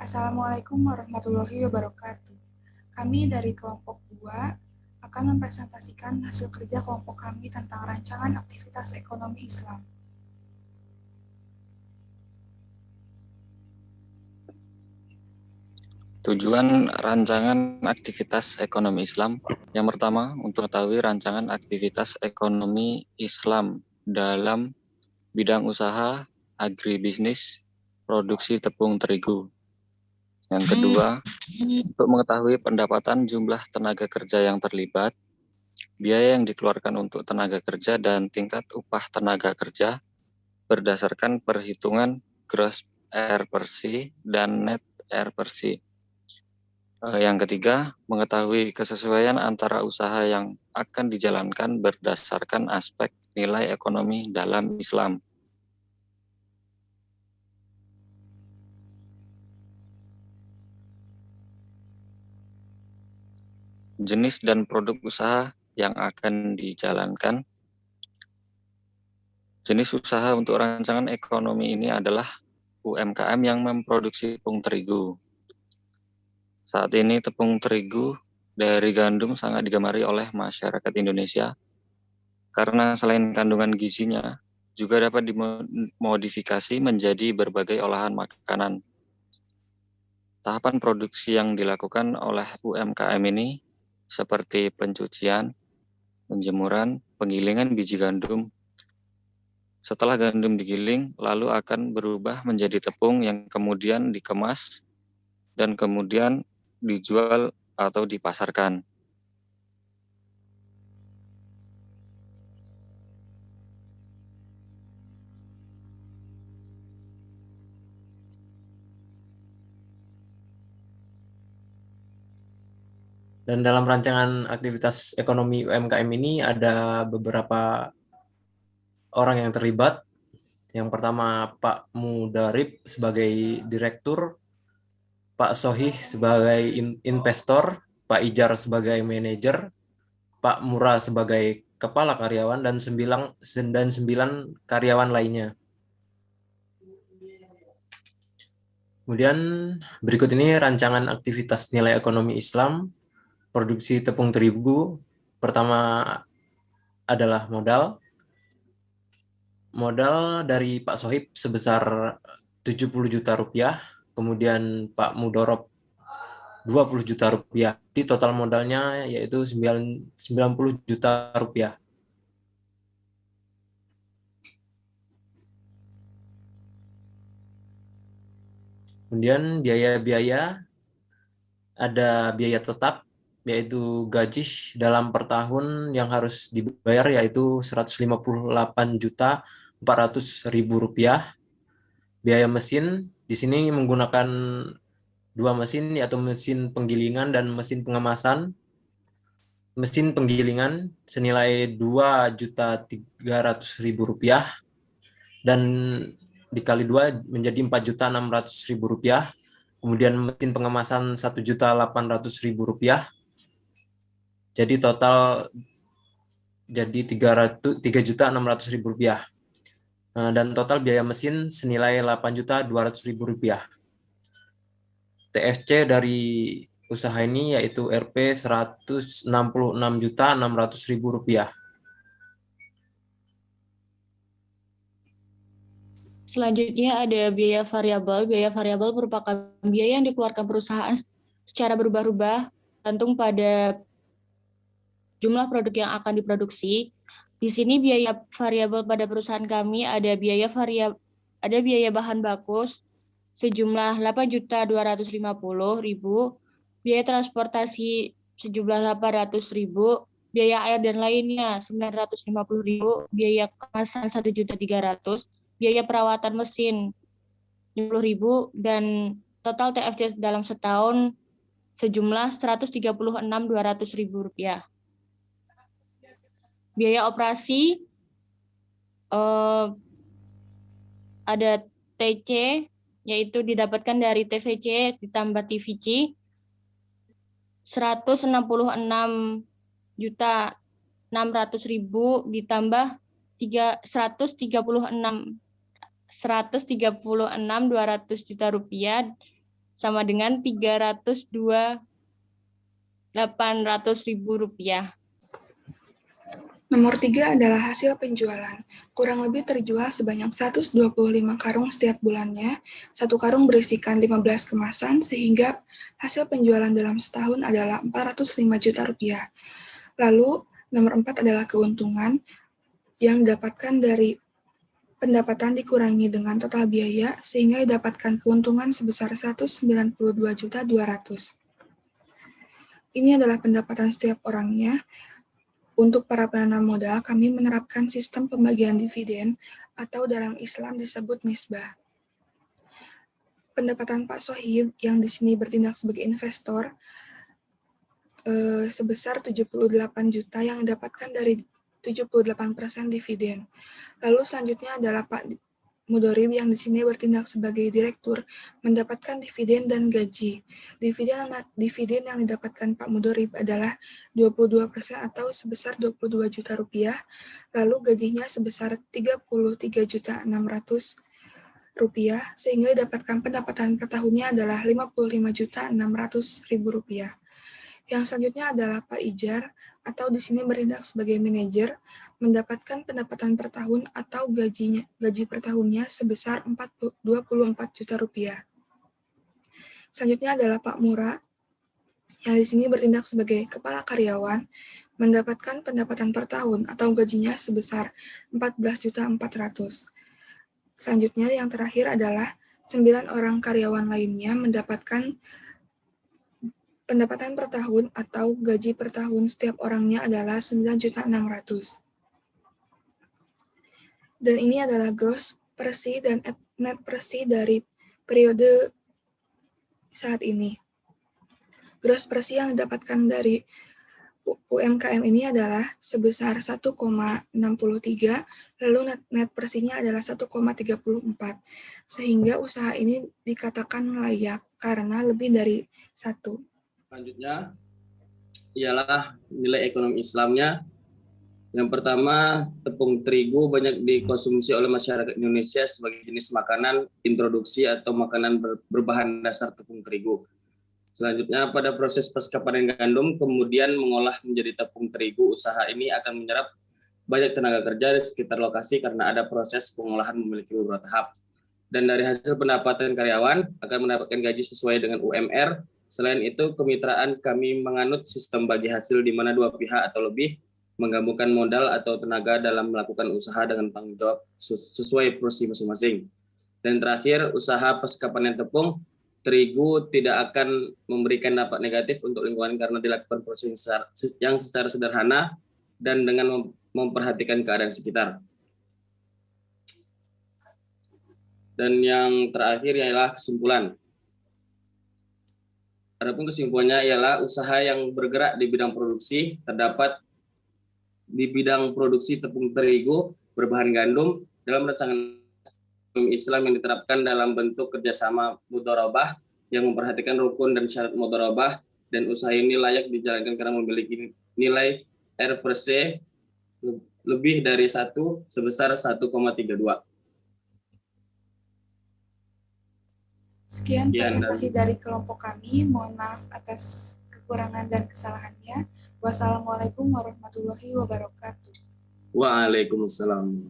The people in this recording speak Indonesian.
Assalamualaikum warahmatullahi wabarakatuh. Kami dari kelompok 2 akan mempresentasikan hasil kerja kelompok kami tentang rancangan aktivitas ekonomi Islam. Tujuan rancangan aktivitas ekonomi Islam. Yang pertama, untuk mengetahui rancangan aktivitas ekonomi Islam dalam bidang usaha, agribisnis, produksi tepung terigu. Yang kedua, untuk mengetahui pendapatan jumlah tenaga kerja yang terlibat, biaya yang dikeluarkan untuk tenaga kerja dan tingkat upah tenaga kerja berdasarkan perhitungan gross air bersih dan net air bersih. Yang ketiga, mengetahui kesesuaian antara usaha yang akan dijalankan berdasarkan aspek nilai ekonomi dalam Islam. Jenis dan produk usaha yang akan dijalankan. Jenis usaha untuk rancangan ekonomi ini adalah UMKM yang memproduksi tepung terigu. Saat ini tepung terigu dari gandum sangat digemari oleh masyarakat Indonesia karena selain kandungan gizinya, juga dapat dimodifikasi menjadi berbagai olahan makanan. Tahapan produksi yang dilakukan oleh UMKM ini seperti pencucian, penjemuran, penggilingan biji gandum. Setelah gandum digiling, lalu akan berubah menjadi tepung yang kemudian dikemas dan kemudian dijual atau dipasarkan. Dan dalam rancangan aktivitas ekonomi UMKM ini ada beberapa orang yang terlibat. Yang pertama Pak Mudarip sebagai direktur, Pak Sohih sebagai investor, Pak Ijar sebagai manajer, Pak Murah sebagai kepala karyawan, dan 9 karyawan lainnya. Kemudian berikut ini rancangan aktivitas nilai ekonomi Islam, produksi tepung terigu. Pertama adalah modal. Modal dari Pak Sohib sebesar 70 juta rupiah, kemudian Pak Mudorop 20 juta rupiah. Di total modalnya yaitu 90 juta rupiah. Kemudian biaya-biaya, ada biaya tetap yaitu gaji dalam per tahun yang harus dibayar yaitu 158.400.000 rupiah. Biaya mesin di sini menggunakan 2 mesin yaitu mesin penggilingan dan mesin pengemasan. Mesin penggilingan senilai 2.300.000 rupiah dan dikali 2 menjadi 4.600.000 rupiah. Kemudian mesin pengemasan 1.800.000 rupiah. Jadi total jadi 3.600.000 rupiah. Dan total biaya mesin senilai 8.200.000 rupiah. TFC dari usaha ini yaitu Rp 166.600.000 rupiah. Selanjutnya ada biaya variabel. Biaya variabel merupakan biaya yang dikeluarkan perusahaan secara berubah-ubah tergantung pada jumlah produk yang akan diproduksi. Di sini biaya variabel pada perusahaan kami ada biaya bahan baku sejumlah 8.250.000, biaya transportasi sejumlah 800.000, biaya air dan lainnya 950.000, biaya kemasan 1.300.000, biaya perawatan mesin 50.000, dan total TFC dalam setahun sejumlah 136.200.000 rupiah. Biaya operasi ada TC, yaitu didapatkan dari TVC ditambah TVC 166.600.000 ditambah 136.200 juta rupiah sama dengan Rp302.800.000. Nomor 3 adalah hasil penjualan. Kurang lebih terjual sebanyak 125 karung setiap bulannya. Satu karung berisikan 15 kemasan, sehingga hasil penjualan dalam setahun adalah Rp405 juta. Lalu, nomor 4 adalah keuntungan yang didapatkan dari pendapatan dikurangi dengan total biaya, sehingga didapatkan keuntungan sebesar Rp192.200.000. Ini adalah pendapatan setiap orangnya. Untuk para penanam modal, kami menerapkan sistem pembagian dividen atau dalam Islam disebut misbah. Pendapatan Pak Sohib yang di sini bertindak sebagai investor sebesar 78 juta yang didapatkan dari 78% dividen. Lalu selanjutnya adalah Pak Mudorib yang di sini bertindak sebagai direktur, mendapatkan dividen dan gaji. Dividen yang didapatkan Pak Mudorib adalah 22% atau sebesar Rp22 juta. Lalu gajinya sebesar Rp33.600.000, sehingga didapatkan pendapatan per tahunnya adalah Rp55.600.000. Yang selanjutnya adalah Pak Ijar, atau di sini bertindak sebagai manajer, mendapatkan pendapatan per tahun atau gaji per tahunnya sebesar Rp24 juta. Selanjutnya adalah Pak Mura, yang di sini bertindak sebagai kepala karyawan, mendapatkan pendapatan per tahun atau gajinya sebesar Rp14.400.000. Selanjutnya yang terakhir adalah 9 orang karyawan lainnya mendapatkan pendapatan per tahun atau gaji per tahun setiap orangnya adalah Rp9.600.000. Dan ini adalah gross persi dan net persi dari periode saat ini. Gross persi yang didapatkan dari UMKM ini adalah sebesar 1,63, lalu net persinya adalah 1,34, sehingga usaha ini dikatakan layak karena lebih dari 1. Selanjutnya ialah nilai ekonomi Islamnya. Yang pertama, tepung terigu banyak dikonsumsi oleh masyarakat Indonesia sebagai jenis makanan introduksi atau makanan berbahan dasar tepung terigu. Selanjutnya, pada proses pasca panen gandum kemudian mengolah menjadi tepung terigu, usaha ini akan menyerap banyak tenaga kerja di sekitar lokasi karena ada proses pengolahan memiliki beberapa tahap. Dan dari hasil pendapatan karyawan akan mendapatkan gaji sesuai dengan UMR. Selain itu, kemitraan kami menganut sistem bagi hasil di mana dua pihak atau lebih menggabungkan modal atau tenaga dalam melakukan usaha dengan tanggung jawab sesuai porsi masing-masing. Dan terakhir, usaha pasca panen tepung terigu tidak akan memberikan dampak negatif untuk lingkungan karena dilakukan proses yang secara sederhana dan dengan memperhatikan keadaan sekitar. Dan yang terakhir ialah kesimpulan. Adapun kesimpulannya ialah usaha yang bergerak di bidang produksi terdapat di bidang produksi tepung terigu berbahan gandum dalam rancangan Islam yang diterapkan dalam bentuk kerjasama mudharabah yang memperhatikan rukun dan syarat mudharabah, dan usaha ini layak dijalankan karena memiliki nilai R per C lebih dari 1 sebesar 1,32. Sekian presentasi dari kelompok kami. Mohon maaf atas kekurangan dan kesalahannya. Wassalamualaikum warahmatullahi wabarakatuh. Waalaikumsalam.